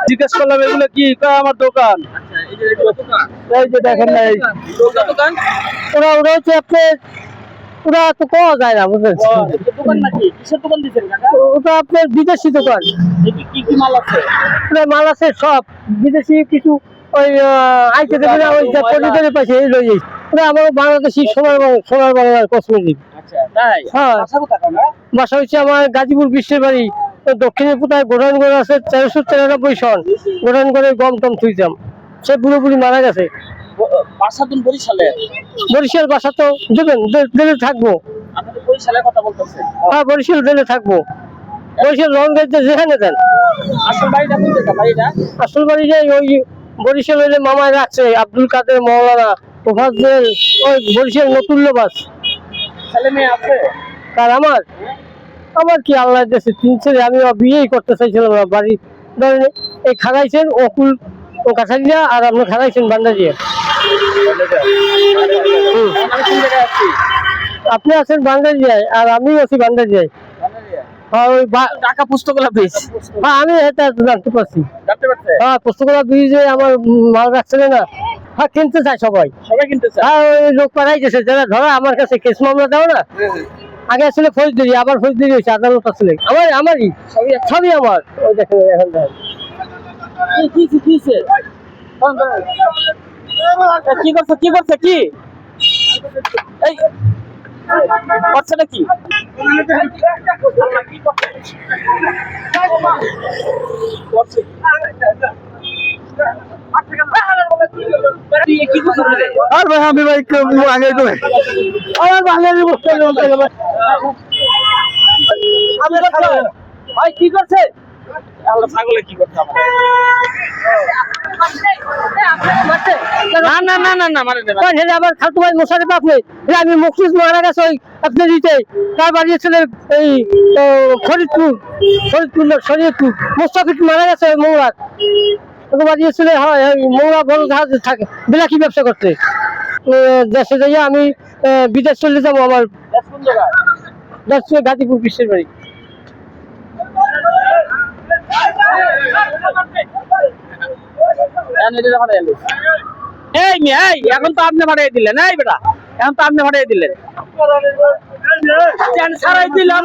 জিজ্ঞেস করলাম এগুলো কি, আমার দোকান। এই যে দেখেন না, এই ওরা ওরা হচ্ছে আপনার, ওরা তো পাওয়া যায় না, বুঝলেন? ওটা আপনার বিদেশি দোকান। কি মাল আছে? মাল আছে সব বিদেশি, কিছু ওই আইতে দেবে না, ওই পরিবারে পাইছে এই লই। ওরা আমার বাংলাদেশি সোনার বাংলার কসমেটিক। হ্যাঁ, বাসা হচ্ছে আমার গাজীপুর বিশ্বের বাড়ি, দক্ষিণে কোথায় গোরানগড় আছে 493 সন। গোরানগড়ে গম টম থুইতাম, সে বুড়ো বুড়ি মারা গেছে। বরিশাল বাসা তো দেবেন, দিলে থাকবো। হ্যাঁ, বরিশাল দিলে থাকবো। বরিশাল লং গাইতে যেখানে দেন। আসল বাড়ি যাই ওই বরিশাল হইলে মামায় রাখছে আব্দুল কাদের মৌলানা তোফাজ্জল, ওই বরিশাল নতুল্য বাস। কার? আমার কি আল্লাহ দেশে 3 ছেলে, আমি বিয়েই করতে চাইছিলাম না। বাড়ি ধরেন এই খাগাইছেন অকুল ও কাছারিয়া, আর আপনি খাগাইছেন বান্দারিয়া। আপনি আছেন বান্দারিয়ায় আর আমি আছি বান্দারিয়ায়। ওই ঢাকা পুস্তকলা ব্রিজ। হ্যাঁ, আমি এটা জানতে পারছি। হ্যাঁ, পুস্তকলা ব্রিজে আমার মাল রাখছে না। হ্যাঁ, কিনতে চায় সবাই কিনতে চায়। হ্যাঁ, ওই লোক পাড়াই গেছে যারা ধরো আমার কাছে কেস মামলা দাও না। আগে আসলে ফৌজদারি, আবার ফৌজদারি হয়েছে, আদালত আসলে আমারই সবই আমার। ওই দেখেন এখন দেখেন কি করছে কি এই বাচ্চাটা কি আর ভাই আমি ভাই আগে আমার বাঙালি ভাই কি করছে ছাগলে কি করছে আমার খালতু ভাই মোশারেফ। আমি মুক্তিস মারা গেছে ওই আপনার দিতে, তার বাড়ি ছিল এই ফরিদপুর শরীয়তপুর। মোস্তাফিজ মারা গেছে মৌরাত, বাড়ি ছিল মৌরা বড় জাহাজে থাকে, বিলাকি ব্যবসা করতে। দেশে যাইয়া আমি বিদেশ চলে যাবো। আমার দেশ গাজীপুর বিশ্বের বাড়ি। এখন তো আপনি ভাড়াই দিলেন, এই বেটা এখন তো আপনি ভাড়াই দিলেন, ছাড়াই দিলাম।